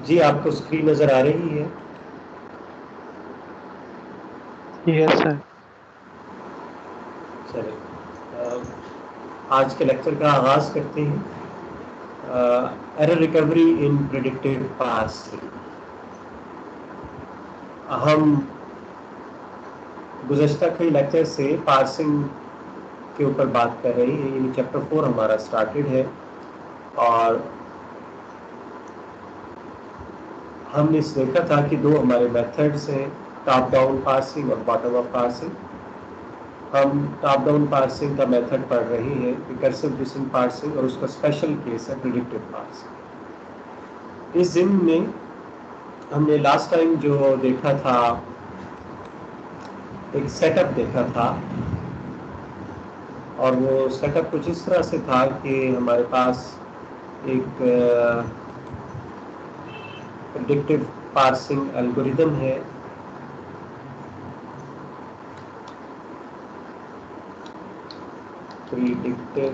جی آپ کو اسکرین نظر آ رہی ہے؟ یس سر. چلے آج کے لیکچر کا آغاز کرتے ہیں. ایرر ریکوری ان پریڈکٹیو پارسنگ. ہم گزشتہ کئی لیکچر سے پارسنگ کے اوپر بات کر رہے ہیں. یعنی چیپٹر 4 ہمارا اسٹارٹیڈ ہے اور ہم نے دیکھا تھا کہ دو ہمارے میتھڈس ہیں، ٹاپ ڈاؤن پارسنگ اور باٹم اپ پارسنگ. ہم ٹاپ ڈاؤن پارسنگ کا میتھڈ پڑھ رہے ہیں، ریکرسو ڈسٹنٹ پارسنگ، اور اس کا اسپیشل کیس ہے پریڈکٹیو پارسنگ. اس ضمن میں ہم نے لاسٹ ٹائم جو دیکھا تھا ایک سیٹ اپ دیکھا تھا، اور وہ سیٹ اپ کچھ اس طرح سے تھا کہ ہمارے پاس ایک پریڈکٹیو پارسنگ الگوریدم ہے. پریڈکٹیو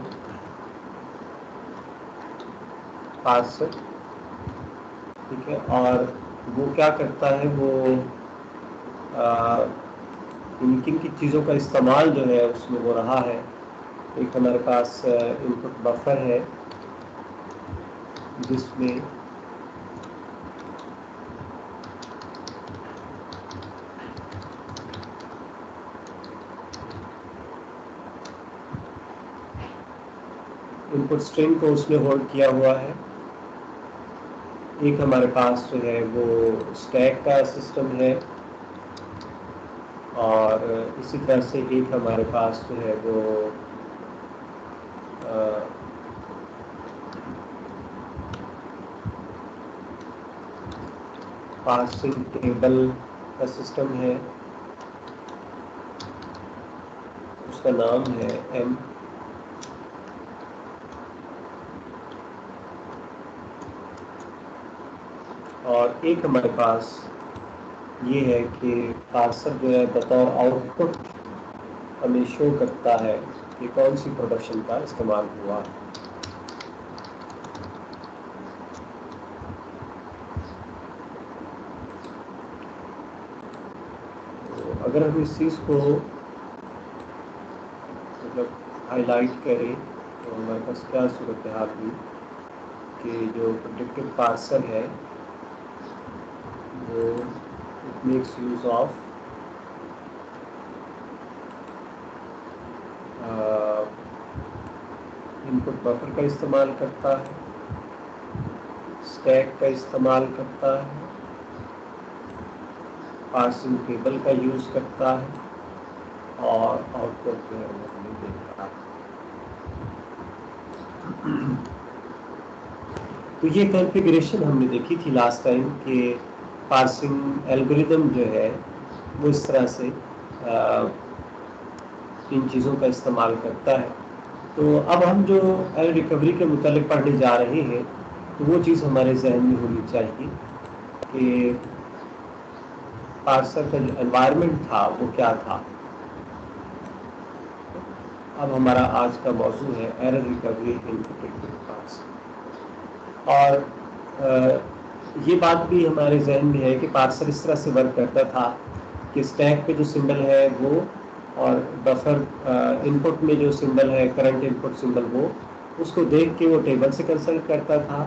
پارسنگ، ٹھیک ہے. اور وہ کیا کرتا ہے، وہ کن کن چیزوں کا استعمال جو ہے اس میں ہو رہا ہے. ایک ہمارے پاس ان پٹ بفر ہے جس میں ان پٹ اسٹرنگ کو اس میں ہولڈ کیا ہوا ہے. ایک ہمارے پاس جو ہے وہ اسٹیک کا سسٹم ہے، اور اسی طرح سے ایک ہمارے پاس جو ہے وہ پارسنگ ٹیبل کا سسٹم ہے. اس کا نام ہے ایم. اور ایک ہمارے پاس یہ ہے کہ پارسر جو ہے بطور آؤٹ پٹ ہمیں شو کرتا ہے کہ کون سی پروڈکشن کا استعمال ہوا ہے. تو اگر ہم اس چیز کو مطلب ہائی لائٹ کریں تو ہمارے پاس کیا صورتحال ہوئی کہ جو پریڈکٹیو پارسر ہے وہ it makes use of in put buffer کا استعمال کرتا ہے، اسٹیک کا استعمال کرتا ہے، پارسنگ ٹیبل کا یوز کرتا ہے، اور آؤٹ پٹ جو ہے وہ ہمیں دیتا ہے. تو یہ کنفیگریشن ہم نے دیکھی تھی لاسٹ ٹائم کہ پارسنگ الگوریدم جو ہے وہ اس طرح سے ان چیزوں کا استعمال کرتا ہے. تو اب ہم جو ایرر ریکوری کے متعلق پڑھنے جا رہے ہیں تو وہ چیز ہمارے ذہن میں ہونی چاہیے کہ پارسر کا جو انوائرمنٹ تھا وہ کیا تھا. اب ہمارا آج کا موضوع ہے ایرر ریکوری ان پریڈکٹیو پارسنگ. اور یہ بات بھی ہمارے ذہن میں ہے کہ پارسر اس طرح سے ورک کرتا تھا کہ اسٹیک پہ جو سمبل ہے وہ، اور بفر ان پٹ میں جو سمبل ہے کرنٹ ان پٹ سمبل، وہ اس کو دیکھ کے وہ ٹیبل سے کنسلٹ کرتا تھا،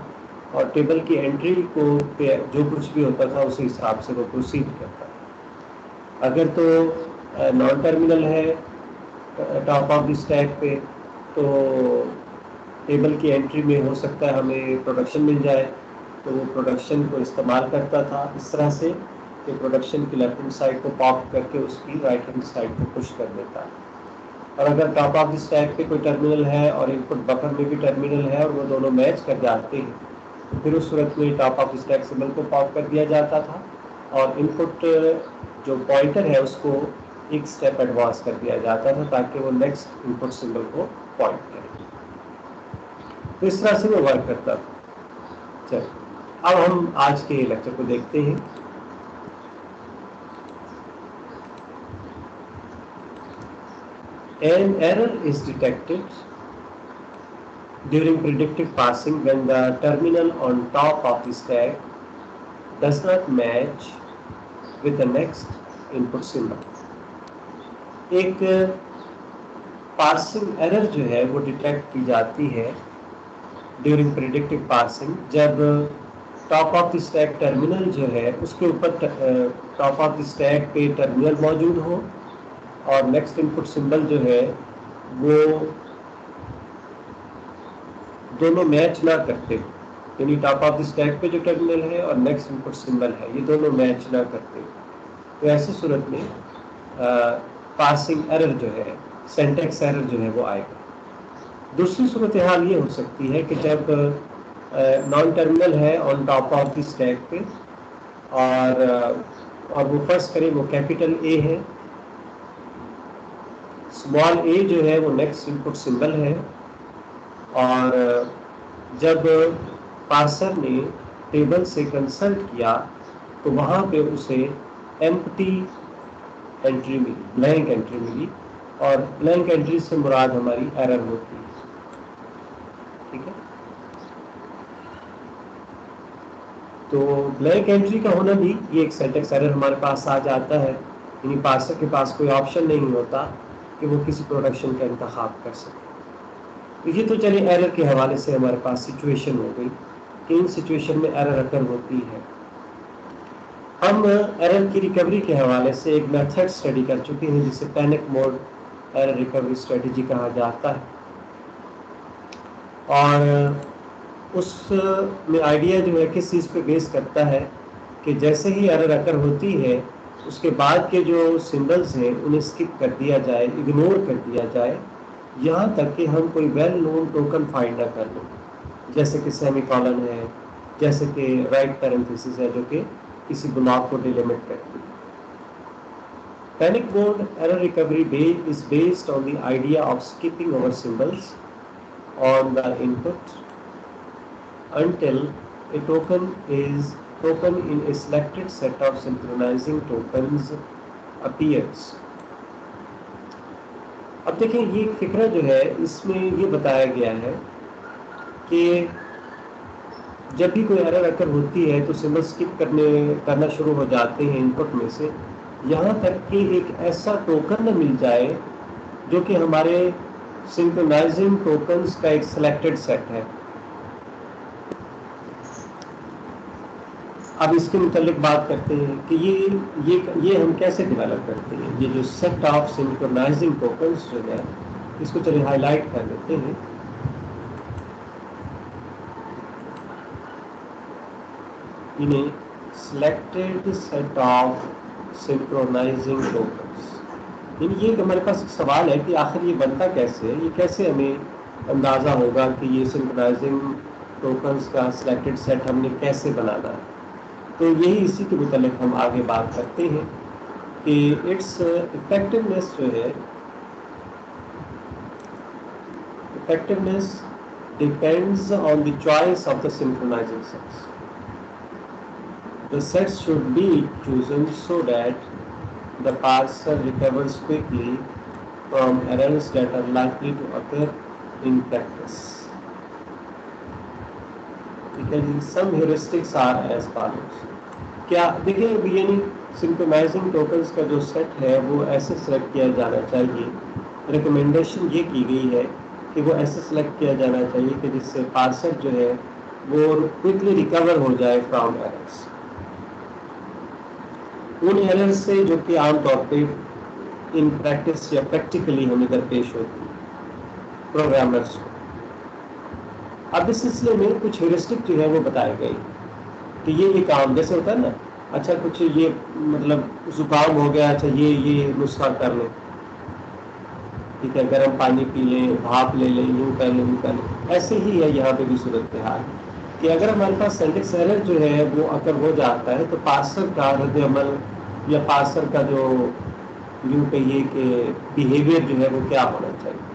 اور ٹیبل کی انٹری کو جو کچھ بھی ہوتا تھا اسی حساب سے وہ پروسیڈ کرتا تھا. اگر تو نان ٹرمینل ہے ٹاپ آف دی اسٹیک پہ تو ٹیبل کی انٹری میں ہو سکتا ہے ہمیں پروڈکشن مل جائے، تو وہ پروڈکشن کو استعمال کرتا تھا اس طرح سے کہ پروڈکشن کی لیفٹ ہینڈ سائڈ کو پاپ کر کے اس کی رائٹ ہینڈ سائڈ کو پش کر دیتا ہے. اور اگر ٹاپ آف دی اسٹیک پہ کوئی ٹرمینل ہے اور ان پٹ بفر میں بھی ٹرمینل ہے اور وہ دونوں میچ کر جاتے ہیں تو پھر اس صورت میں ٹاپ آف اسٹیک سمبل کو پاپ کر دیا جاتا تھا، اور ان پٹ جو پوائنٹر ہے اس کو ایک اسٹیپ ایڈوانس کر دیا جاتا تھا تاکہ وہ نیکسٹ ان پٹ سمبل کو پوائنٹ کرے. تو اس طرح سے وہ ورک کرتا تھا. چل اب ہم آج کے لیکچر کو دیکھتے ہیں. An error is detected during predictive parsing when the terminal on top of the stack does not match with the next input symbol. ایک پارسنگ ایرر جو ہے وہ ڈیٹیکٹ کی جاتی ہے ڈیورنگ پریڈکٹیو پارسنگ جب top of the stack terminal جو ہے اس کے اوپر ٹاپ آف دی اسٹیک پہ ٹرمینل موجود ہو اور نیکسٹ انپٹ سمبل جو ہے وہ دونوں میچ نہ کرتے، یعنی ٹاپ آف دی اسٹیک پہ جو ٹرمینل ہے اور نیکسٹ انپٹ سمبل ہے یہ دونوں میچ نہ کرتے، تو ایسی صورت میں پارسنگ ایرر جو ہے، سینٹیکس ایرر جو ہے وہ آئے گا۔ دوسری صورتحال یہ ہو سکتی ہے کہ جب نان ٹرمینل ہے on top of the stack پہ اور وہ فرض کریں وہ کیپیٹل اے ہے، اسمال اے جو ہے وہ نیکسٹ انپٹ سمبل ہے، اور جب پارسر نے ٹیبل سے کنسلٹ کیا تو وہاں پہ اسے ایمپٹی انٹری ملی، بلینک انٹری ملی، اور بلینک انٹری سے مراد ہماری ایرر ہوتی ہے۔ ٹھیک ہے، تو بلینک انٹری کا ہونا بھی یہ ایک سینٹیکس ایرر ہمارے پاس آ جاتا ہے، یعنی پارسر کے پاس کوئی آپشن نہیں ہوتا کہ وہ کسی پروڈکشن کا انتخاب کر سکے۔ یہ تو چلے ایرر کے حوالے سے ہمارے پاس سچویشن ہو گئی کہ ان سچویشن میں ایرر اکر ہوتی ہے۔ ہم ایرر کی ریکوری کے حوالے سے ایک میتھڈ اسٹڈی کر چکے ہیں جسے panic mode error recovery strategy کہا جاتا ہے، اور اس میں آئیڈیا جو ہے کس چیز پہ بیس کرتا ہے کہ جیسے ہی ایرر اکر ہوتی ہے اس کے بعد کے جو سمبلز ہیں انہیں اسکپ کر دیا جائے، اگنور کر دیا جائے، یہاں تک کہ ہم کوئی ویل نون ٹوکن فائنڈ نہ کر لیں، جیسے کہ سیمی کالن ہے، جیسے کہ رائٹ پیرنتھیسز ہے جو کہ کسی بلاک کو ڈیلیمٹ کرتی ہے۔ Panic mode error recovery is based on the idea of skipping over symbols on the input until a token in a selected set of synchronizing tokens appears۔ اب دیکھیں یہ فکرہ جو ہے اس میں یہ بتایا گیا ہے کہ جب بھی کوئی ایرر اکر ہوتی ہے تو سمبل اسکپ کرنا شروع ہو جاتے ہیں انپٹ میں سے، یہاں تک کہ ایک ایسا ٹوکن نہ مل جائے جو کہ ہمارے سنکرونائزنگ ٹوکنز کا ایک سلیکٹڈ سیٹ ہے۔ اب اس کے متعلق بات کرتے ہیں کہ یہ ہم کیسے ڈیولپ کرتے ہیں۔ یہ جو سیٹ آف سنکرونائزنگ ٹوکنز جو ہے اس کو چلے ہائی لائٹ کر دیتے ہیں۔ انہیں selected set of synchronizing tokens، یعنی یہ ہمارے پاس ایک سوال ہے کہ آخر یہ بنتا کیسے ہے، یہ کیسے ہمیں اندازہ ہوگا کہ یہ synchronizing tokens کا selected set ہم نے کیسے بنانا ہے۔ تو یہی اسی کے متعلق ہم آگے بات کرتے ہیں کہ اٹس effectiveness جو ہے، effectiveness depends on the choice of the synchronizing sets۔ The sets should be chosen so that the parser recovers quickly from errors that are likely to occur in practice۔ Because some heuristics are as follows۔ کیا دیکھیں یعنی سنکرونائزنگ tokens کا جو set ہے وہ ایسے select کیا جانا چاہیے، ریکمنڈیشن یہ کی گئی ہے کہ وہ ایسے سلیکٹ کیا جانا چاہیے کہ جس سے پارسر جو ہے وہ کوئکلی ریکور ہو جائے فرام ایررز، ان ایرر سے جو کہ عام طور پہ ان پریکٹس یا پریکٹیکلی ہمیں درپیش ہوتی ہے پروگرامرز کو۔ اب اس سلسلے میں کچھ ہیورسٹک جو ہے وہ بتائے گئے کہ یہ کام جیسے ہوتا ہے نا، اچھا کچھ یہ مطلب زکام ہو گیا، اچھا یہ نسخہ کر لیں، ٹھیک ہے، گرم پانی پی لیں، بھاپ لے لیں، یوں کر لیں، یوں کر لیں۔ ایسے ہی ہے یہاں پہ بھی صورتحال کہ اگر ہمارے پاس سینٹیکس ایرر جو ہے وہ اگر ہو جاتا ہے تو پارسر کا رد عمل یا پارسر کا جو یوں کہیے کہ بیہیویئر جو ہے وہ کیا ہونا چاہیے۔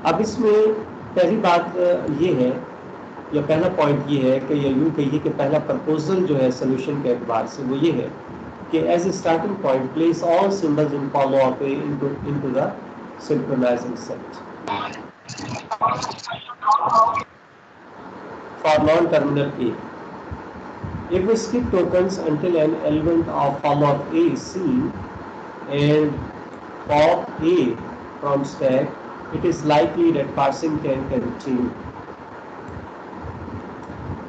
اب اس میں پہلی بات یہ ہے یا پہلا پوائنٹ یہ ہے کہ یا یوں کہیے کہ پہلا پرپوزل جو ہے سولوشن کے اعتبار سے وہ یہ ہے کہ as a starting point place all symbols in follow up into the synchronising set for non terminal A. If we skip tokens until an element of form of A is seen and pop A from stack, it is likely that parsing can continue.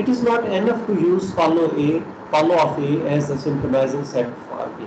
it is not enough to use follow of A as the synchronizing set for A.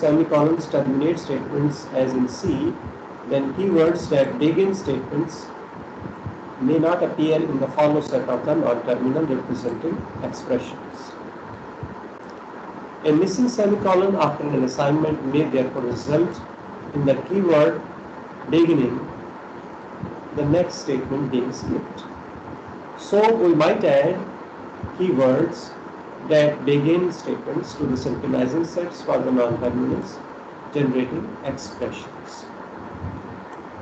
semicolons terminate statements as in C, then keywords that begin statements may not appear in the follow set of the non-terminal representing expressions. A missing semicolon after an assignment may therefore result in the keyword beginning the next statement being skipped. So we might add keywords that begin statements to the synchronizing sets for the non-terminals generating expressions.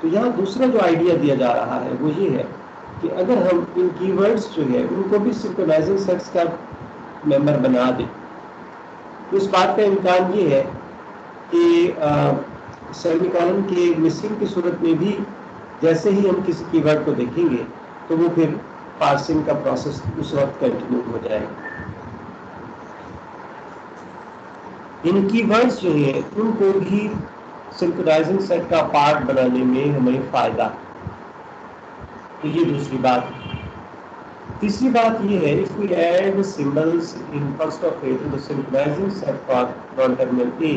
تو یہاں دوسرا جو idea دیا جا رہا ہے وہ یہ ہے کہ اگر ہم ان کی ورڈز جو ہے ان کو بھی سنکرونائزنگ سیٹس کا ممبر بنا دیں تو اس بات کا امکان یہ ہے کہ سیمی کالن کے مسنگ کی صورت میں بھی جیسے ہی ہم کسی کی ورڈ کو دیکھیں گے تو وہ پھر پارسنگ کا پروسیس اس وقت کنٹینیو ہو جائے گا. ان کی ورڈز جو ہیں ان کو بھی سنکرونائزنگ سیٹ کا پارٹ بنانے میں ہمیں فائدہ. تو یہ دوسری بات ہے. تیسری بات یہ ہے if we add symbols in first of A to the synchronizing set for non-terminal A,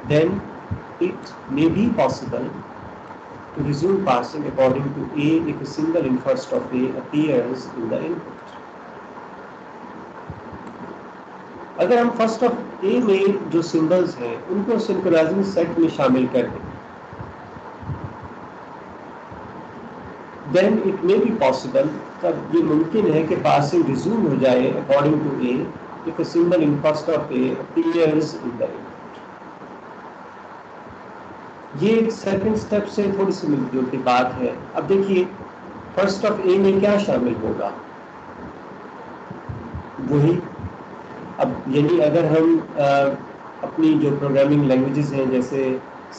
then it may be possible to resume parsing according to A if a symbol in first of A appears in the input. اگر ہم first of اے میں جو symbols ہیں ان کو سنکرونائزنگ set میں شامل کر دیں then it may be possible تب یہ ممکن ہے کہ پارسنگ ریزیوم ہو جائے according to A if a symbol in first of A appears in the input. یہ سیکنڈ سٹیپ سے تھوڑی سی ملتی جلتی بات ہے. اب دیکھیے فرسٹ آف اے میں کیا شامل ہوگا وہی. اب یعنی اگر ہم اپنی جو پروگرامنگ لینگویجز ہیں جیسے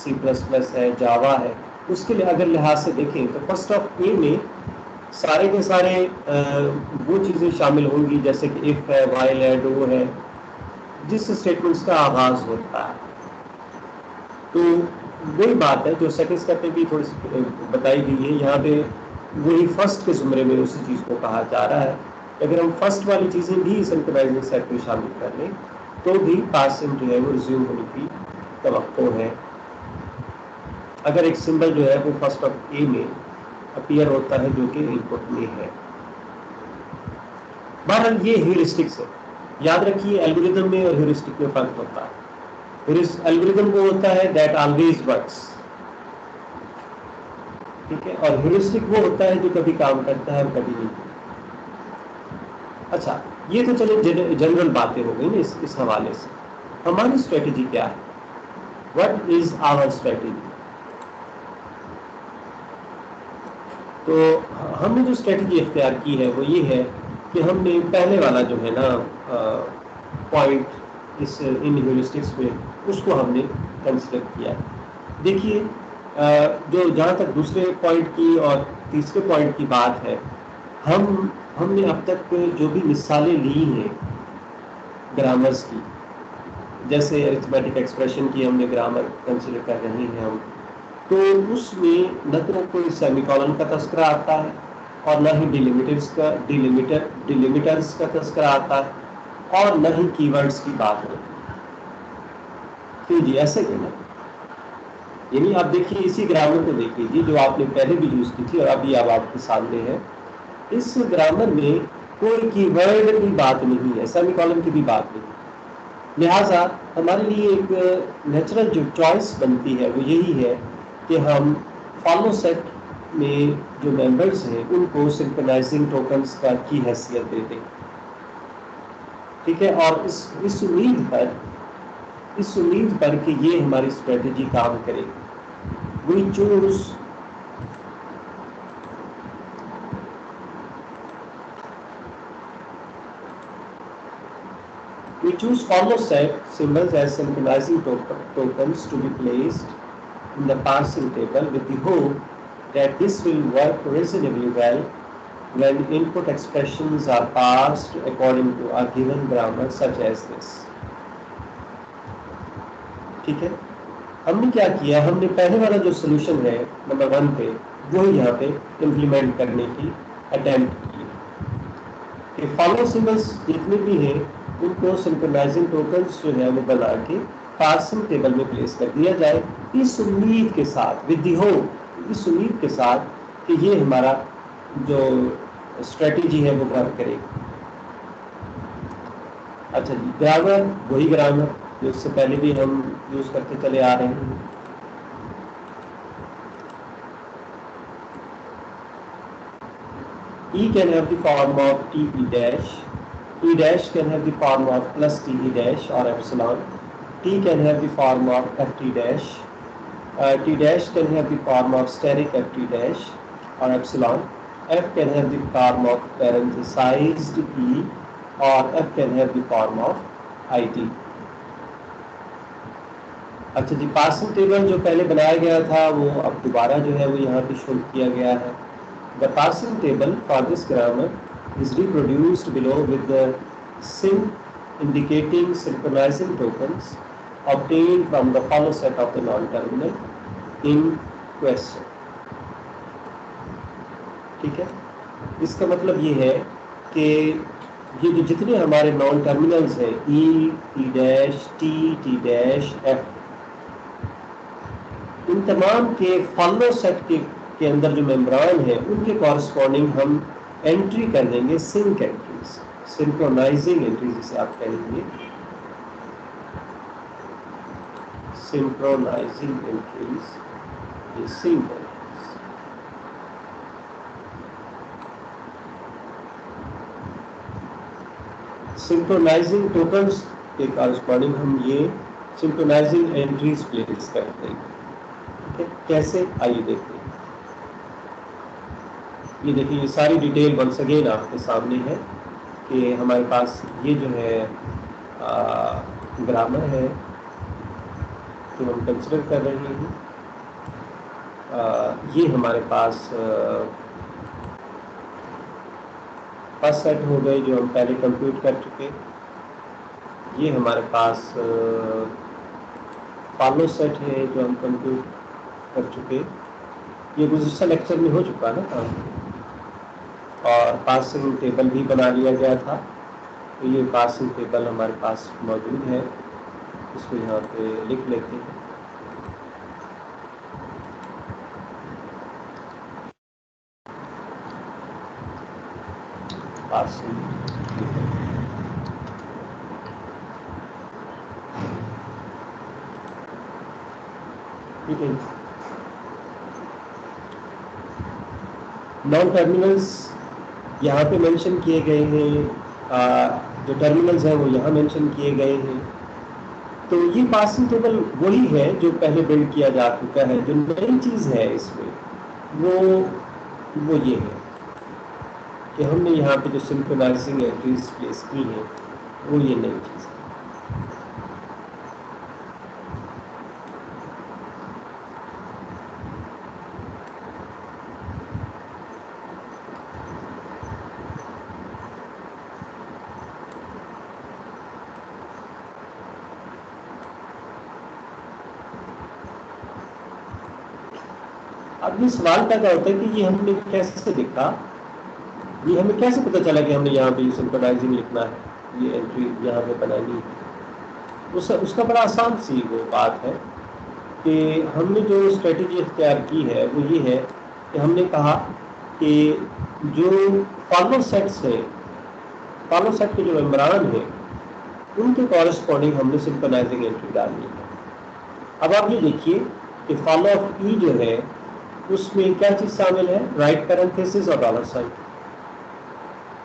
سی پلس پلس ہے جاوا ہے اس کے اگر لحاظ سے دیکھیں تو فرسٹ آف اے میں سارے کے سارے وہ چیزیں شامل ہوں گی جیسے کہ اف ہے وائل ہے ڈو ہے جس اسٹیٹمنٹس کا آغاز ہوتا ہے. تو وہی بات ہے جو سیکنڈ اسٹیپ میں بھی تھوڑی سی بتائی گئی ہے یہاں پہ وہی فرسٹ کے زمرے میں اسی چیز کو کہا جا رہا ہے. اگر ہم فرسٹ والی چیزیں بھی سنکرونائزنگ سیٹ میں شامل کر لیں تو بھی پارسنگ جو ہے وہ ریزیوم ہونے کی توقع ہے اگر ایک سمبل جو ہے وہ فرسٹ آف اے میں اپیئر ہوتا ہے جو کہ ان پٹ میں ہے. بہرحال یہ ہیورسٹکس ہے. یاد رکھیے الگوریدم میں اور ہیورسٹک میں فرق ہوتا ہے. الگوریدم وہ ہوتا ہے دیٹ آلویز ورکس, ٹھیک ہے, اور ہیورسٹک وہ ہوتا ہے جو کبھی کام کرتا ہے اور کبھی نہیں. اچھا یہ تو چلو جنرل باتیں ہو گئی نا اس حوالے سے. ہماری اسٹریٹجی کیا ہے؟ What is our strategy? تو ہم نے جو اسٹریٹجی اختیار کی ہے وہ یہ ہے کہ ہم نے پہلے والا جو ہے نا پوائنٹ اس ان ہیورسٹکس میں اس کو ہم نے کنسیڈر کیا. دیکھیے جو جہاں تک دوسرے پوائنٹ کی اور تیسرے پوائنٹ کی بات ہے ہم نے اب تک جو بھی مثالیں لی ہیں گرامرز کی جیسے ارتھمیٹک ایکسپریشن کی ہم نے گرامر کنسیڈر کر رہے ہیں ہم, تو اس میں نہ تو کوئی سیمی کالن کا تذکرہ آتا ہے اور نہ ہی ڈیلیمیٹرز کا تذکرہ آتا ہے اور نہ ہی کی ورڈز کی بات ہوتی ہے. کیوں جی ایسے کیوں نا؟ یعنی آپ دیکھیے اسی گرامر کو دیکھ لیجیے جو آپ نے پہلے بھی یوز کی تھی اور ابھی اب آپ کے سامنے ہے. اس گرامر میں کوئی کی ورڈ کی بات نہیں ہے, سیمی کالن کی بھی بات نہیں. لہٰذا ہمارے لیے ایک نیچرل جو چوائس بنتی ہے وہ یہی ہے کہ ہم فالو سیٹ میں جو ممبرس ہیں ان کو سنکرونائزنگ ٹوکنس کا کی حیثیت دے دیں. ٹھیک ہے, اور اس امید پر کہ یہ ہماری اسٹریٹجی کام کرے وی choose follow set symbols as synchronizing tokens to be placed in the parsing table with the hope that this will work reasonably well when input expressions are parsed according to a given grammar such as this. ٹھیک ہے, ہم نے کیا کیا, ہم نے پہلے والا جو سولوشن ہے نمبر 1 پہ وہی یہاں پہ امپلیمنٹ کرنے کی اٹیمپٹ کی کہ فالو سمبلس جتنے بھی ہیں ان کو سنکرونائزنگ ٹوکنس جو ہے وہ بنا کے پارسنگ ٹیبل میں پلیس کر دیا جائے اس امید کے ساتھ ود دی ہوپ, اس امید کے ساتھ کہ یہ ہمارا جو اسٹریٹجی ہے وہ ورک کرے گی. اچھا جی, گرامر وہی گرامر جو اس سے پہلے بھی ہم یوز کرتے چلے آ رہے ہیں. E can have the form of TE dash, E dash can have the form of plus TE dash or epsilon, T can have the form of FT dash, T dash can have the form of steric F T dash or epsilon. F can have the form of parenthesized E or F can have the form of IT. اچھا جی، parsing table جو پہلے بنایا گیا تھا وہ اب دوبارہ جو ہے وہ یہاں پہ شو کیا گیا ہے. The parsing table for this grammar is reproduced below with the sync indicating synchronizing tokens obtained from the follow set of the non-terminal in question. ٹھیک ہے، اس کا مطلب یہ ہے کہ یہ جو جتنے ہمارے نان ٹرمینلز ہیں E, T dash, T dash, F, ان تمام کے فالو سیٹ کے اندر جو ممبران ہیں ان کے کورسپونڈنگ ہم انٹری کر دیں گے سنک انٹریز، سنکرونائزنگ انٹریز جسے آپ کہیں گے، سنکرونائزنگ انٹریز، یہ سنک انٹریز. سنکرونائزنگ ٹوکنز کے کارسپونڈنگ ہم یہ سنکرونائزنگ انٹریز پلیس کر دیں گے. کیسے، آئیے دیکھتے ہیں. یہ دیکھیے، یہ ساری ڈیٹیل ونس اگین آپ کے سامنے ہے کہ ہمارے پاس یہ جو ہے گرامر ہے جو ہم کنسیڈر کر رہے ہیں. یہ ہمارے پاس فرسٹ سیٹ ہو گئے جو ہم پہلے کمپیوٹ کر چکے. یہ ہمارے پاس فالو سیٹ ہے جو ہم کمپیوٹ کر چکے. یہ گزشتہ لیکچر میں ہو چکا نا کام، اور پارسنگ ٹیبل بھی بنا لیا گیا تھا. تو یہ پارسنگ ٹیبل ہمارے پاس موجود ہے، اس کو یہاں پہ لکھ لیتے ہیں. پارسنگ ٹھیک ہے. نان ٹرمینلز یہاں پہ مینشن کیے گئے ہیں، جو ٹرمینلز ہیں وہ یہاں مینشن کیے گئے ہیں. تو یہ پارسنگ ٹیبل وہی ہے جو پہلے بلڈ کیا جا چکا ہے. جو نئی چیز ہے اس میں وہ یہ ہے کہ ہم نے یہاں پہ جو سنکرونائزنگ انٹریز پلیس کی ہیں وہ یہ نئی چیز ہے. اب یہ سوال پیدا ہوتا ہے کہ یہ ہم نے کیسے لکھا، یہ ہمیں کیسے پتہ چلا کہ ہم نے یہاں پہ یہ سنکرونائزنگ لکھنا ہے، یہ انٹری یہاں پہ بنانی ہے. اس کا بڑا آسان سی وہ بات ہے کہ ہم نے جو اسٹریٹجی اختیار کی ہے وہ یہ ہے کہ ہم نے کہا کہ جو فالو سیٹس ہیں، فالو سیٹ کے جو ممبران ہیں ان کے کورسپونڈنگ ہم نے سنکرونائزنگ انٹری ڈالنی ہے. اب آپ یہ دیکھیے کہ فالو آف ای جو ہے اس میں کیا چیز شامل ہے، رائٹ پیرنتھیسس اور ڈالر سائن.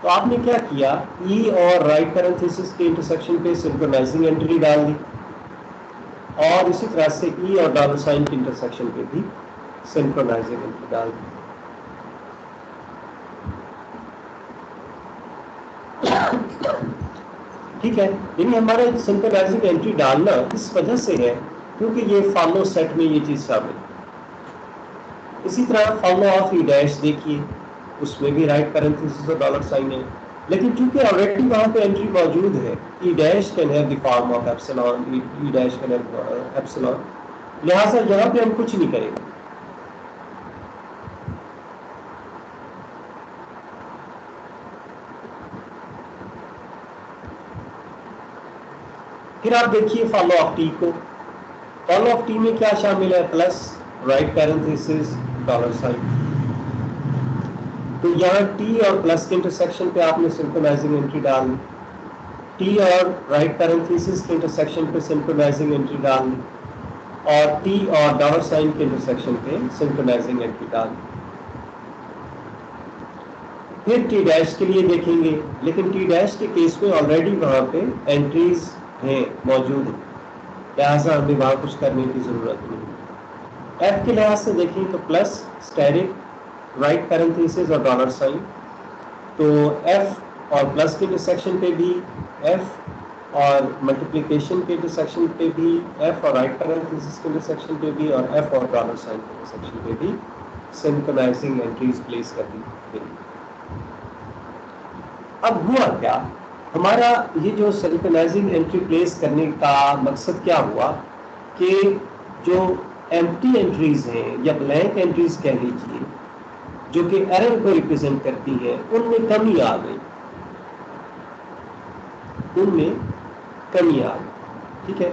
تو آپ نے کیا کیا، ای اور رائٹ پیرنتھیسس کے انٹرسیکشن پہ سنکرونائزنگ انٹری ڈال دی، اور اسی طرح سے ای اور ڈالر سائن کے انٹرسیکشن پہ بھی سنکرونائزنگ انٹری ڈال دی. ٹھیک ہے، یعنی ہمارا سنکرونائزنگ انٹری ڈالنا اس وجہ سے ہے کیونکہ یہ فالو سیٹ میں یہ چیز شامل ہے. اسی طرح فالو آف ای ڈیش دیکھیے، اس میں بھی رائٹ پیرنتھیسس اور ڈالر سائن ہے، لیکن چونکہ آلریڈی وہاں پہ انٹری موجود ہے E dash can have the form of epsilon, E dash can have epsilon, لہٰذا یہاں پہ ہم کچھ نہیں کریں گے. پھر آپ دیکھیے فالو آف ٹی کو. فالو آف ٹی میں کیا شامل ہے، plus right parenthesis dollar sign. تو یہاں ٹی اور پلس کے انٹرسیکشن پہ آپ نے سنکرونائزنگ انٹری ڈال دی، ٹی اور رائٹ پیرنتھیسس کے انٹرسیکشن پہ سنکرونائزنگ انٹری ڈال دی، اور ٹی اور ڈالر سائن کے انٹرسیکشن پہ سنکرونائزنگ انٹری ڈال دی. پھر ٹی ڈیش کے لیے دیکھیں گے، لیکن ٹی ڈیش کے کیس میں آلریڈی وہاں پہ انٹریز ہیں موجود ہیں، لہٰذا ہمیں وہاں کچھ کرنے کی ضرورت نہیں. ایف کے لحاظ سے دیکھیں تو پلس اسٹیرک رائٹ پیرنتھیسز اور ڈالر سائن، تو ایف اور پلس کے انٹرسیکشن پہ بھی ایف اور ملٹیپلیکیشن کے انٹرسیکشن پہ بھی ایف اور رائٹ پیرنتھیسز کے انٹرسیکشن پہ بھی اور ایف اور ڈالر سائن کے انٹرسیکشن پہ بھی سنکرونائزنگ انٹریز پلیس کرنی گئی۔ اب ہوا کیا، ہمارا یہ جو سنکرونائزنگ انٹری پلیس کرنے کا مقصد کیا ہوا کہ جو ایمٹی انٹریز ہیں یا بلینک انٹریز کہہ لیجیے جو کہ ایرر کو ریپرزینٹ کرتی ہیں، ان میں کمی آ گئی، ان میں کمی آ گئی، ٹھیک ہے۔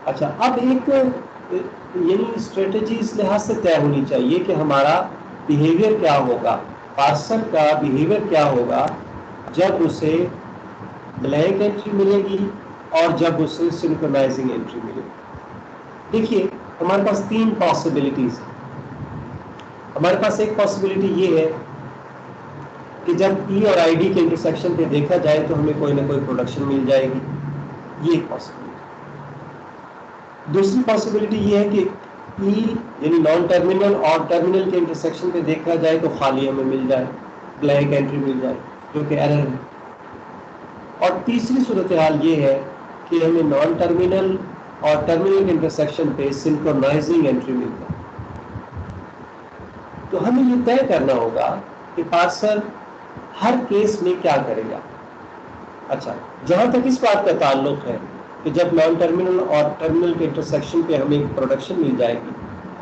اچھا، اب ایک یعنی اسٹریٹجی اس لحاظ سے طے ہونی چاہیے کہ ہمارا بیہیویئر کیا ہوگا، پارسر کا بیہیویئر کیا ہوگا جب اسے بلینک انٹری ملے گی اور جب اسے سنکرونائزنگ انٹری ملے گی۔ دیکھیے ہمارے پاس تین پاسبلٹیز ہیں۔ ہمارے پاس ایک پاسبلٹی یہ ہے کہ جب ای اور آئی ڈی کے انٹرسیکشن پہ دیکھا جائے تو ہمیں کوئی نہ کوئی پروڈکشن مل جائے گی، یہ ایک پاسبلٹی۔ دوسری پاسبلٹی یہ ہے کہ ای یعنی نان ٹرمینل اور ٹرمینل کے انٹرسیکشن پہ دیکھا جائے تو خالی ہمیں مل جائے، بلینک انٹری مل جائے، جو کہ ایرر ہے۔ اور تیسری صورتحال یہ ہے کہ ہمیں نان ٹرمینل اور ٹرمینل کے انٹرسیکشن پہ سنکرونائزنگ انٹری مل جائے۔ تو ہمیں یہ طے کرنا ہوگا کہ پارسر ہر کیس میں کیا کرے گا۔ اچھا، جہاں تک اس بات کا تعلق ہے کہ جب نان ٹرمینل اور ٹرمینل کے انٹرسیکشن پہ ہمیں ایک پروڈکشن مل جائے گی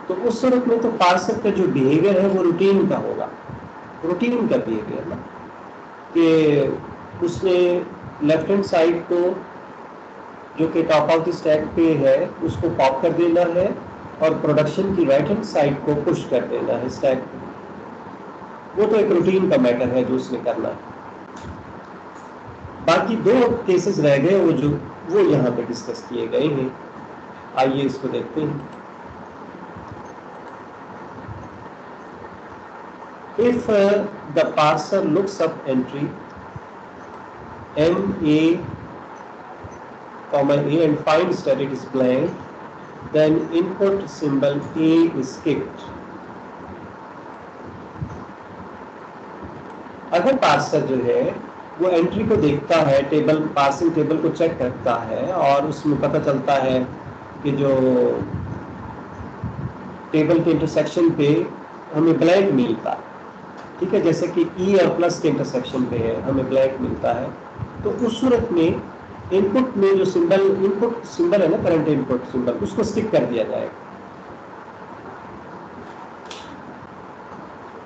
تو اس صورت میں تو پارسر کا جو بیہیویئر ہے وہ روٹین کا ہوگا، روٹین کا بیہیویئر نا، کہ اس نے لیفٹ ہینڈ سائڈ کو جو کہ ٹاپ آف دی اسٹیک پہ ہے اس کو پاپ کر دینا ہے اور پروڈکشن کی رائٹ ہینڈ سائڈ کو پش کر دینا ہے اسٹیک پہ۔ وہ تو ایک روٹین کا میٹر ہے جو اس نے کرنا ہے۔ باقی دو کیسز رہ گئے وہ یہاں پہ ڈسکس کیے گئے ہیں، آئیے اس کو دیکھتے ہیں۔ If the parser looks up entry MA, A and finds that it is blank, then input symbol A is skipped. اگر پارسر جو ہے وہ انٹری کو دیکھتا ہے، ٹیبل پارسنگ ٹیبل کو چیک کرتا ہے اور اس میں پتہ چلتا ہے کہ جو ٹیبل کے انٹرسیکشن پہ ہمیں بلینک ملتا ہے، ٹھیک ہے، جیسے کہ ای اور پلس کے انٹرسیکشن پہ ہے ہمیں بلینک ملتا ہے، تو اس صورت میں ان پٹ میں جو انپٹ سمبل ہے نا، کرنٹ انپٹ سمبل، اس کو اسٹک کر دیا جائے گا،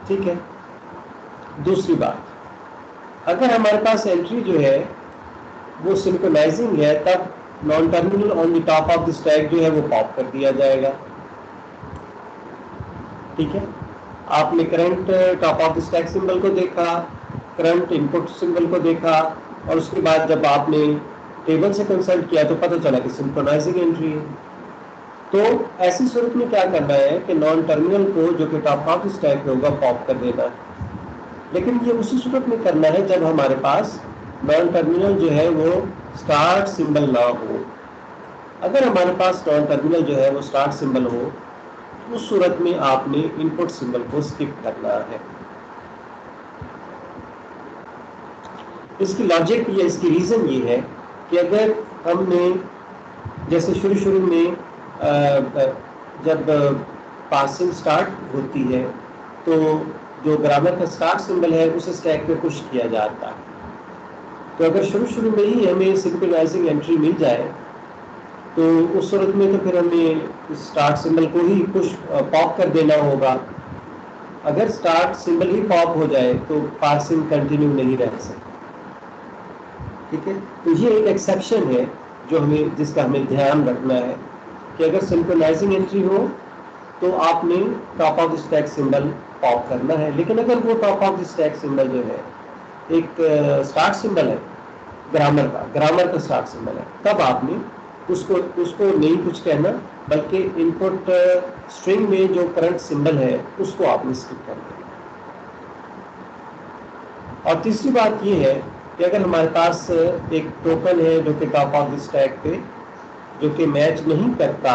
ٹھیک ہے۔ دوسری بات، اگر ہمارے پاس انٹری جو ہے وہ سنکرونائزنگ ہے تب non terminal on the top of the stack جو ہے وہ پاپ کر دیا جائے گا، ٹھیک ہے۔ آپ نے current top of the stack symbol کو دیکھا، کرنٹ انپٹ سمبل کو دیکھا، اور اس کے بعد جب آپ نے ٹیبل سے کنسلٹ کیا تو پتہ چلا کہ سنکرونائزنگ انٹری ہے۔ تو ایسی صورت میں کیا کرنا ہے کہ نان ٹرمینل کو جو کہ ٹاپ آف دی اسٹیک ہوگا پاپ کر دینا ہے، لیکن یہ اسی صورت میں کرنا ہے جب ہمارے پاس نان ٹرمینل جو ہے وہ اسٹارٹ سمبل نہ ہو۔ اگر ہمارے پاس نان ٹرمینل جو ہے وہ اسٹارٹ سمبل ہو، اس صورت میں آپ نے انپٹ سمبل کو اسکپ کرنا ہے۔ اس کی لاجک یا اس کی ریزن یہ ہے کہ اگر ہم نے جیسے شروع میں جب پارسنگ سٹارٹ ہوتی ہے تو جو گرامر کا سٹارٹ سمبل ہے اسے اسٹیک پہ پش کیا جاتا ہے، تو اگر شروع میں ہی ہمیں سنکرونائزنگ انٹری مل جائے تو اس صورت میں تو پھر ہمیں اسٹارٹ سمبل کو ہی پاپ کر دینا ہوگا۔ اگر اسٹارٹ سمبل ہی پاپ ہو جائے تو پارسنگ کنٹینیو نہیں رہ سکتی، ٹھیک ہے۔ تو یہ ایک ایکسیپشن ہے جس کا ہمیں دھیان رکھنا ہے کہ اگر سنکرونائزنگ انٹری ہو تو آپ نے top of the stack symbol pop کرنا ہے، لیکن اگر وہ top of the stack symbol جو ہے ایک اسٹارٹ سمبل ہے گرامر کا اسٹارٹ سمبل ہے، تب آپ نے اس کو نہیں کچھ کہنا بلکہ انپٹ اسٹرنگ میں جو کرنٹ سمبل ہے اس کو آپ نے اسکپ کر دینا۔ اور تیسری بات یہ ہے کہ اگر ہمارے پاس ایک ٹوکن ہے جو کہ ٹاپ آف دی اسٹیک پہ جو کہ میچ نہیں کرتا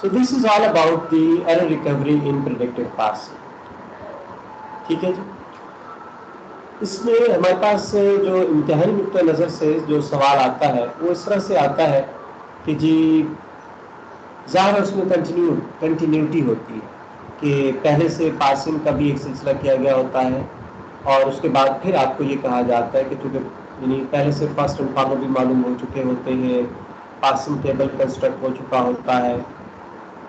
So this is all about the error recovery in predictive parsing. ٹھیک ہے جی. اس میں ہمارے پاس جو امتحانی نقطۂ نظر سے جو سوال آتا ہے وہ اس طرح سے آتا ہے کہ جی ظاہر اس میں کنٹینیوٹی ہوتی ہے کہ پہلے سے پارسنگ کا بھی ایک سلسلہ کیا گیا ہوتا ہے، اور اس کے بعد پھر آپ کو یہ کہا جاتا ہے کہ چونکہ یعنی پہلے سے فرسٹ اینڈ فارمر بھی معلوم ہو چکے ہوتے ہیں، پارسنگ ٹیبل کنسٹرکٹ ہو چکا ہوتا ہے،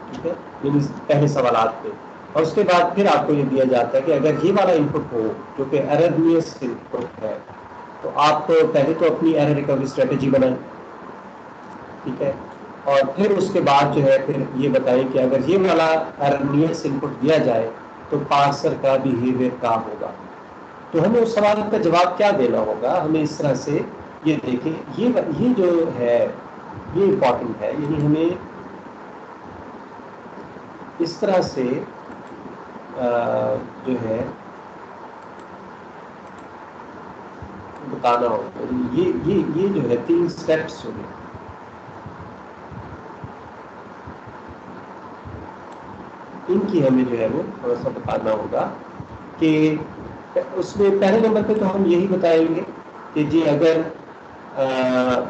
ٹھیک ہے، یعنی پہلے سوالات پہ. اور اس کے بعد پھر آپ کو یہ دیا جاتا ہے کہ اگر یہ والا ان پٹ ہو جو کہ ایررنیس ان پٹ ہے تو آپ پہلے تو اپنی ایرر ریکوری اسٹریٹجی بنائیں، ٹھیک ہے، اور پھر اس کے بعد جو ہے پھر یہ بتائیں کہ اگر یہ والا ایررنیس ان پٹ دیا جائے تو پارسر کا بیہیویئر کیا ہوگا. تو ہمیں اس سوال کا جواب کیا دینا ہوگا. ہمیں اس طرح سے یہ دیکھیں، یہ جو ہے یہ امپورٹنٹ ہے، یعنی ہمیں اس طرح سے جو ہے بتانا ہوگا. یہ جو ہے 3 اسٹیپس جو ہیں ان کی ہمیں جو ہے وہ تھوڑا سا بتانا ہوگا کہ اس میں پہلے نمبر پہ تو ہم یہی بتائیں گے کہ جی اگر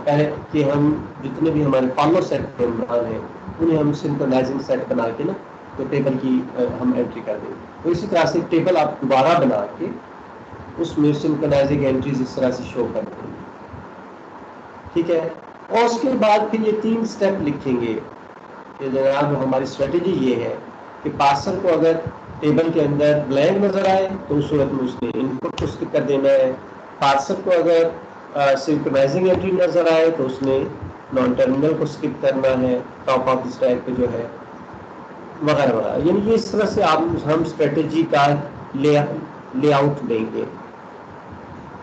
پہلے کہ ہم جتنے بھی ہمارے فالو سیٹ ممبران ہیں انہیں ہم سنکرونائزنگ سیٹ بنا کے نا تو ٹیبل کی ہم انٹری کر دیں گے. تو اسی طرح سے ٹیبل آپ دوبارہ بنا کے اس میں سنکرونائزنگ انٹریز اس طرح سے شو کر دیں گے، ٹھیک ہے. اور اس کے بعد پھر یہ 3 اسٹیپ لکھیں گے کہ جناب ہماری اسٹریٹجی یہ ہے کہ پارسر کو اگر ٹیبل کے اندر بلینک نظر آئے تو اس صورت میں اس نے ان پٹ کو اسکپ کر دینا ہے. پارسر کو اگر سنکرونائزنگ انٹری نظر آئے تو اس نے نان ٹرمینل کو اسکپ کرنا ہے ٹاپ آف دی اسٹیک پہ جو ہے، وغیرہ وغیرہ. یعنی کہ اس طرح سے ہم اسٹریٹجی کا لے آؤٹ دیں گے،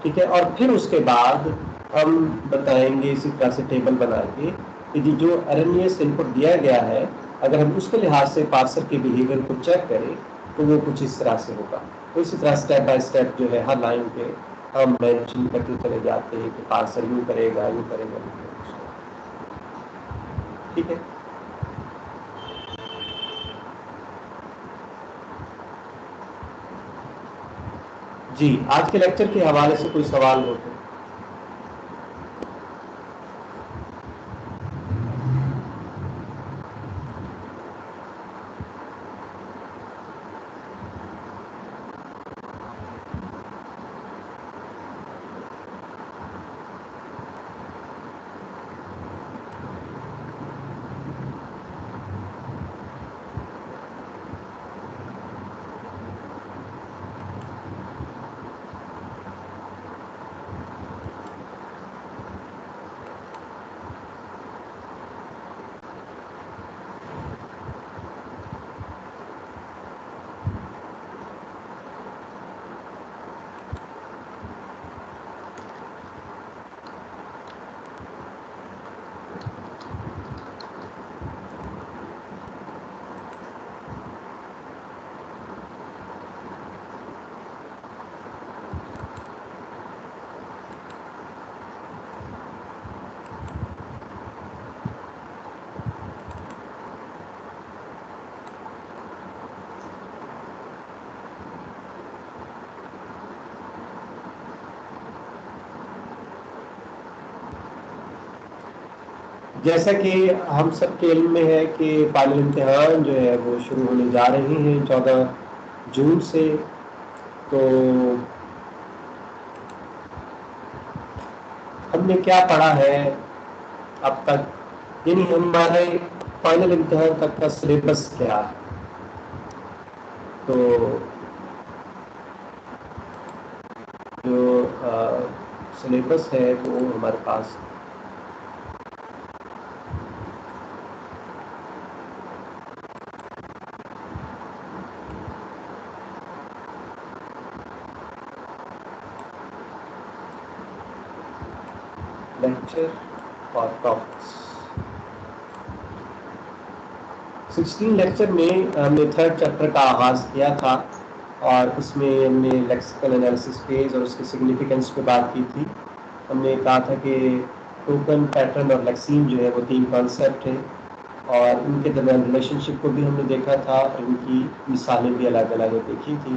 ٹھیک ہے. اور پھر اس کے بعد ہم بتائیں گے اسی طرح سے ٹیبل بنا کے کہ جو ایررنیس ان پٹ دیا گیا ہے اگر ہم اس کے لحاظ سے پارسر کے بیہیویئر کو چیک کریں تو وہ کچھ اس طرح سے ہوگا. تو اسی طرح اسٹیپ بائی اسٹیپ جو ہے ہر لائن پہ ہم مینشن کرتے چلے جاتے ہیں کہ پارسر یوں کرے گا یوں کرے گا، ٹھیک ہے. جی آج کے لیکچر کے حوالے سے کوئی سوال ہو تو جیسا کہ ہم سب کے علم میں ہے کہ فائنل امتحان جو ہے وہ شروع ہونے جا رہے ہیں 14 جون سے. تو ہم نے کیا پڑھا ہے اب تک، یعنی ہمارے فائنل امتحان تک کا سلیبس کیا ہے. تو جو سلیبس ہے وہ ہمارے پاس لیکچر اور ٹاپکس 16 لیکچر میں ہم نے 3rd چیپٹر کا آغاز کیا تھا اور اس میں ہم نے لیکسیکل انالیسس فیز اور اس کے سگنیفیکنس پہ بات کی تھی. ہم نے کہا تھا کہ ٹوکن، پیٹرن اور لیکسیم جو ہے وہ 3 کانسیپٹ ہیں اور ان کے درمیان ریلیشن شپ کو بھی ہم نے دیکھا تھا اور ان کی مثالیں بھی الگ الگ دیکھی تھی.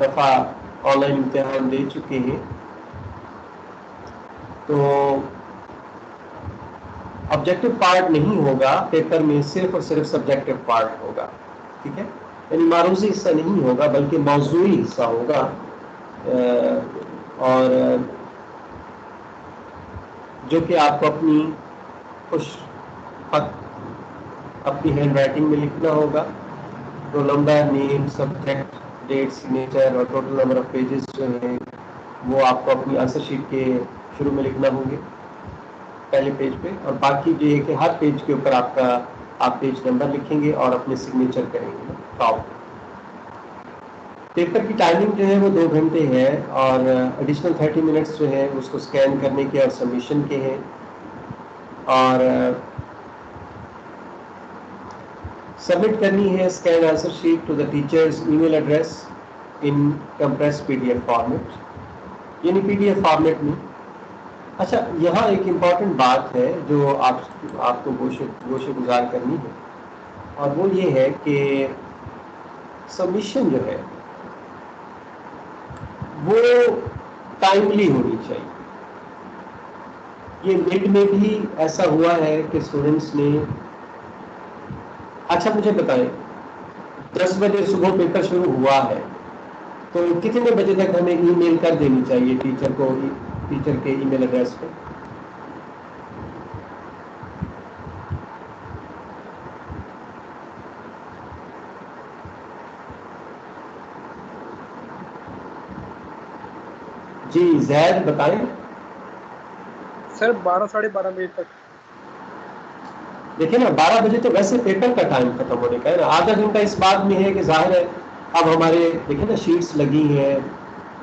دفعہ آن لائن امتحان دے چکے ہیں، تو آبجیکٹو پارٹ نہیں ہوگا پیپر میں، صرف اور صرف سبجیکٹو پارٹ ہوگا. ٹھیک ہے، یعنی معروضی حصہ نہیں ہوگا بلکہ موضوعی حصہ ہوگا. اور جو کہ آپ کو اپنی خوش خط اپنی ہینڈ رائٹنگ میں لکھنا ہوگا. رول نمبر، نیم، سبجیکٹ، ڈیٹ، سگنیچر اور ٹوٹل نمبر آف پیجز جو ہیں وہ آپ کو اپنی آنسر شیٹ کے شروع میں لکھنا ہوں گے پہلے پیج پہ. اور باقی جو ہے کہ ہر پیج کے اوپر آپ پیج نمبر لکھیں گے اور اپنے سگنیچر کریں گے ٹاپ. پیپر کی ٹائمنگ جو ہے وہ 2 گھنٹے ہے، اور ایڈیشنل 30 منٹس جو ہے اس کو اسکین کرنے کے اور سبمیشن کے ہیں. اور سبمٹ کرنی ہے scan answer sheet to the teacher's email address in compress PDF format, یعنی PDF فارمیٹ میں. اچھا، یہاں ایک امپورٹنٹ بات ہے جو آپ کو گوشے گزار کرنی ہے، اور وہ یہ ہے کہ سبمیشن جو ہے وہ ٹائملی ہونی چاہیے. یہ مڈ میں بھی ایسا ہوا ہے کہ اسٹوڈنٹس نے، اچھا مجھے بتائیں 10 بجے صبح پیپر شروع ہوا ہے تو کتنے بجے تک ہمیں ای میل کر دینی چاہیے ٹیچر کو، ٹیچر کے ای میل ایڈریس پہ؟ جی زید بتائیں. سر 12 ساڑھے 12 بجے تک. دیکھیں نا 12 بجے تو ویسے پیپر کا ٹائم ختم ہونے کا ہے نا. آدھا گھنٹہ اس بات میں ہے کہ ظاہر ہے اب ہمارے دیکھیں نا شیٹس لگی ہیں،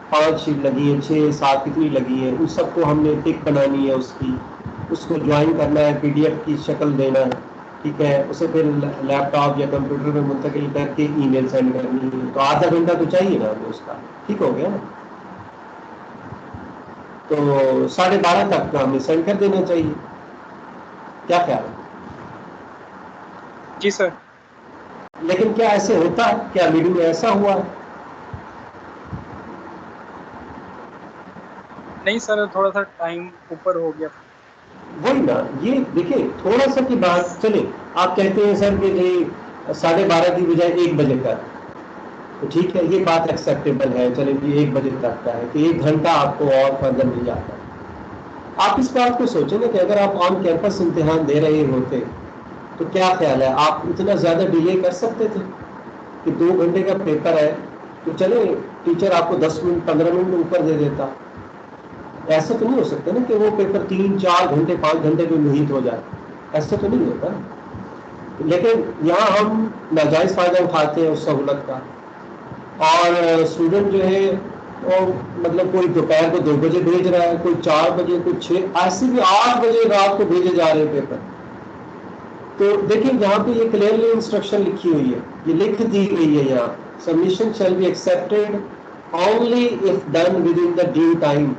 5 شیٹ لگی ہیں، 6 7 کتنی لگی ہیں، ان سب کو ہم نے ٹک بنانی ہے، اس کو جوائن کرنا ہے، PDF کی شکل دینا ہے. ٹھیک ہے، اسے پھر لیپ ٹاپ یا کمپیوٹر میں منتقل کر کے ای میل سینڈ کرنی ہے. تو آدھا گھنٹہ تو چاہیے نا ہمیں اس کا. ٹھیک ہو گیا نا؟ تو 12:30 تک کا ہمیں سینڈ کر دینا چاہیے. کیا خیال ہے؟ جی سر. لیکن کیا ایسے ہوتا ہے؟ کیا میڈم میں ایسا ہوا ہے؟ نہیں سر، تھوڑا سا ٹائم اوپر ہو گیا تھا. وہی نا، یہ دیکھیں تھوڑا سا کی بات چلے. آپ کہتے ہیں سر کہ جی 12:30 کی بجائے 1 بجے تک، تو ٹھیک ہے یہ بات ایکسیپٹیبل ہے. چلے جی 1 بجے تک کا ہے کہ 1 گھنٹہ آپ کو اور فردر مل جاتا ہے. آپ اس بات کو سوچیں نا کہ اگر آپ آن کیمپس امتحان دے رہے ہوتے تو کیا خیال ہے، آپ اتنا زیادہ ڈیلے کر سکتے تھے کہ 2 گھنٹے کا پیپر ہے تو چلے ٹیچر آپ کو 10 منٹ 15 منٹ اوپر دے دیتا. ایسا تو نہیں ہو سکتا نا کہ وہ پیپر 3 4 گھنٹے 5 گھنٹے میں محیط ہو جائے. ایسا تو نہیں ہوتا. لیکن یہاں ہم ناجائز فائدہ اٹھاتے ہیں اس سہولت کا. اور اسٹوڈنٹ جو ہے وہ مطلب کوئی دوپہر کو 2 بجے بھیج رہا ہے، کوئی 4 بجے، کوئی 6، ایسے بھی 8 بجے رات کو بھیجے جا رہے ہیں پیپر. تو دیکھیں یہاں پہ یہ کلیئرلی انسٹرکشن لکھی ہوئی ہے، یہ لکھ دی گئی ہے یہاں، submission shall be accepted only if done within the due time.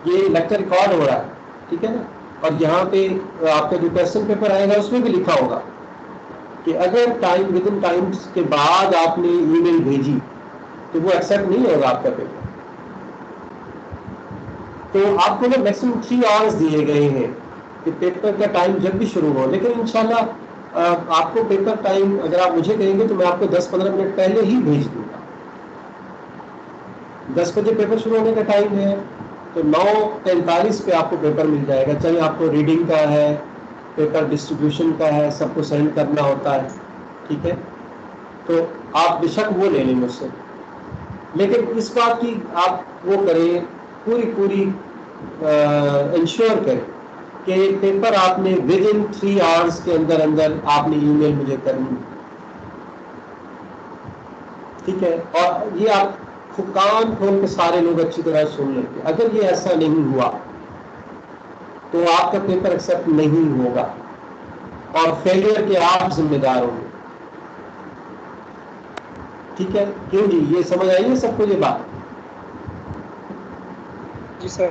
یہ لیکچر ریکارڈ ہو رہا ہے، ٹھیک ہے نا. اور یہاں پہ آپ کا جو کوشچن پیپر آئے گا اس میں بھی لکھا ہوگا کہ اگر ٹائم ود ان ٹائم کے بعد آپ نے ای میل بھیجی تو وہ ایکسیپٹ نہیں ہوگا آپ کا پیپر. تو آپ کو نا میکسیمم 3 آورس دیے گئے ہیں کہ پیپر کا ٹائم جب بھی شروع ہو. لیکن انشاءاللہ آپ کو پیپر ٹائم اگر آپ مجھے کہیں گے تو میں آپ کو 10-15 منٹ پہلے ہی بھیج دوں گا. 10 بجے پیپر شروع ہونے کا ٹائم ہے تو 9:43 پہ آپ کو پیپر مل جائے گا. چاہے آپ کو ریڈنگ کا ہے، پیپر ڈسٹریبیوشن کا ہے، سب کو سینڈ کرنا ہوتا ہے. ٹھیک ہے، تو آپ بے شک وہ لے لیں مجھ سے. لیکن اس بات کی آپ وہ کریں، پوری انشور کریں کہ پیپر آپ نے ود ان 3 آورس کے اندر آپ نے ای میل مجھے کرنی. ٹھیک ہے، اور یہ آپ کان کھول کے سارے لوگ اچھی طرح سن لیں گے. اگر یہ ایسا نہیں ہوا تو آپ کا پیپر ایکسیپٹ نہیں ہوگا اور فیلئر کے آپ ذمہ دار ہوں گے. ٹھیک ہے، کیوں جی یہ سمجھ آئی ہے سب کو یہ بات؟ جی سر.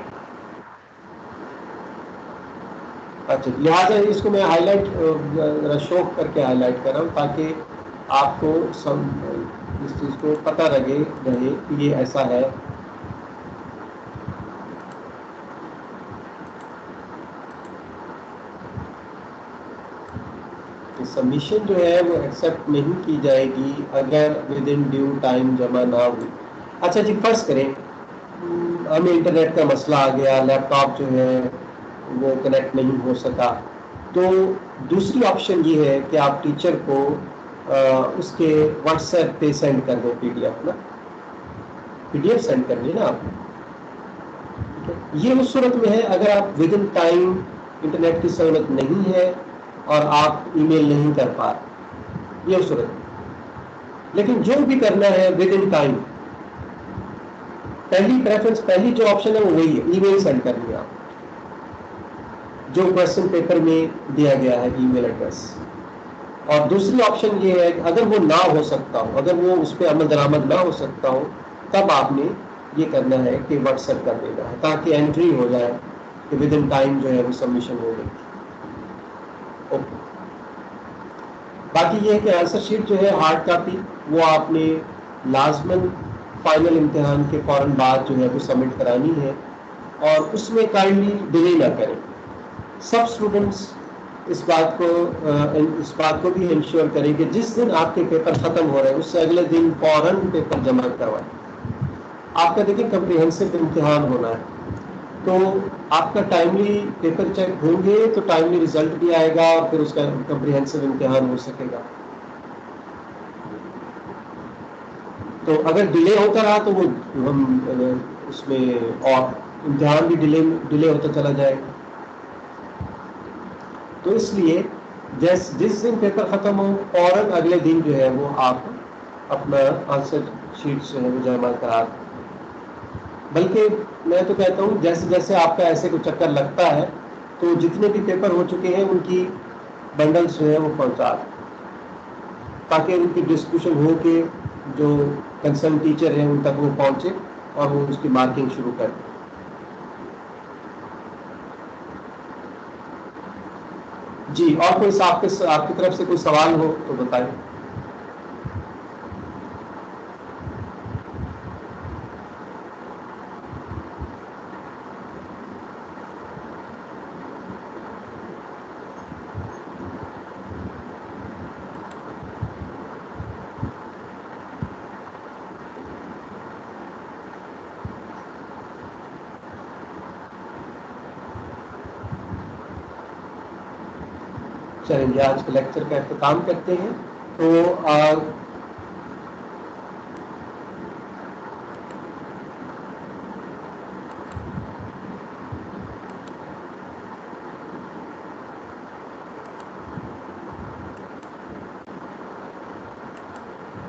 اچھا، لہٰذا اس کو میں ہائی لائٹ شو کر کے ہائی لائٹ کر رہا ہوں تاکہ آپ کو اس چیز کو پتہ رہے کہ یہ ایسا ہے. سبمیشن جو ہے وہ ایکسیپٹ نہیں کی جائے گی اگر ود ان ڈیو ٹائم جمع نہ ہوئی. اچھا جی، فرض کریں ہمیں انٹرنیٹ کا مسئلہ آ گیا، لیپ ٹاپ جو ہے وہ کنیکٹ نہیں ہو سکا، تو دوسری آپشن یہ ہے کہ آپ ٹیچر کو اس کے واٹس ایپ پہ سینڈ کر دو پی ڈی ایف نا، پی ڈی ایف سینڈ کر دیں نا آپ. یہ اس صورت میں ہے اگر آپ ود ان ٹائم انٹرنیٹ کی سہولت نہیں ہے اور آپ ای میل نہیں کر پا رہے، یہ اس صورت میں. لیکن جو بھی کرنا ہے ود ان ٹائم، پہلی پریفرنس، پہلی جو آپشن ہے وہ وہی ہے، ای میل سینڈ کرنی ہے آپ جو کوشچن پیپر میں دیا گیا ہے ای میل ایڈریس. اور دوسری آپشن یہ ہے کہ اگر وہ نہ ہو سکتا ہو، اگر وہ اس پہ عمل درآمد نہ ہو سکتا ہو، تب آپ نے یہ کرنا ہے کہ واٹس ایپ کر دینا ہے تاکہ انٹری ہو جائے کہ ود ان ٹائم جو ہے وہ سبمیشن ہو گئی. اوکے. باقی یہ ہے کہ آنسر شیٹ جو ہے ہارڈ کاپی وہ آپ نے لازماً فائنل امتحان کے فوراً بعد جو ہے وہ سبمٹ کرانی ہے، اور اس میں کائنڈلی ڈیلے نہ کریں. سب اسٹوڈنٹس اس بات کو بھی انشور کریں کہ جس دن آپ کے پیپر ختم ہو رہے ہیں اس سے اگلے دن فوراً پیپر جمع کروائیں. آپ کا دیکھیں کمپریہنسو امتحان ہونا ہے، تو آپ کا ٹائملی پیپر چیک ہوں گے تو ٹائملی رزلٹ بھی آئے گا اور پھر اس کا کمپریہنسو امتحان ہو سکے گا. تو اگر ڈیلے ہوتا رہا تو وہ ہم اس میں اور امتحان بھی ڈیلے ہوتا چلا جائے گا. تو اس لیے جس دن پیپر ختم ہو فوراً اگلے دن جو ہے وہ آپ اپنا آنسر شیٹ جو ہے وہ جمع کرا دیں. بلکہ میں تو کہتا ہوں جیسے جیسے آپ کا ایسے کوئی چکر لگتا ہے تو جتنے بھی پیپر ہو چکے ہیں ان کی بنڈلس جو ہے وہ پہنچا دیں تاکہ ان کی ڈسکشن ہو کے جو کنسرن ٹیچر ہیں ان تک وہ پہنچے اور وہ اس کی مارکنگ شروع کر دیں. جی، اور کوئی آپ کی طرف سے کوئی سوال ہو تو بتائیں. چلیں آج کے لیکچر کا اختتام کرتے ہیں. تو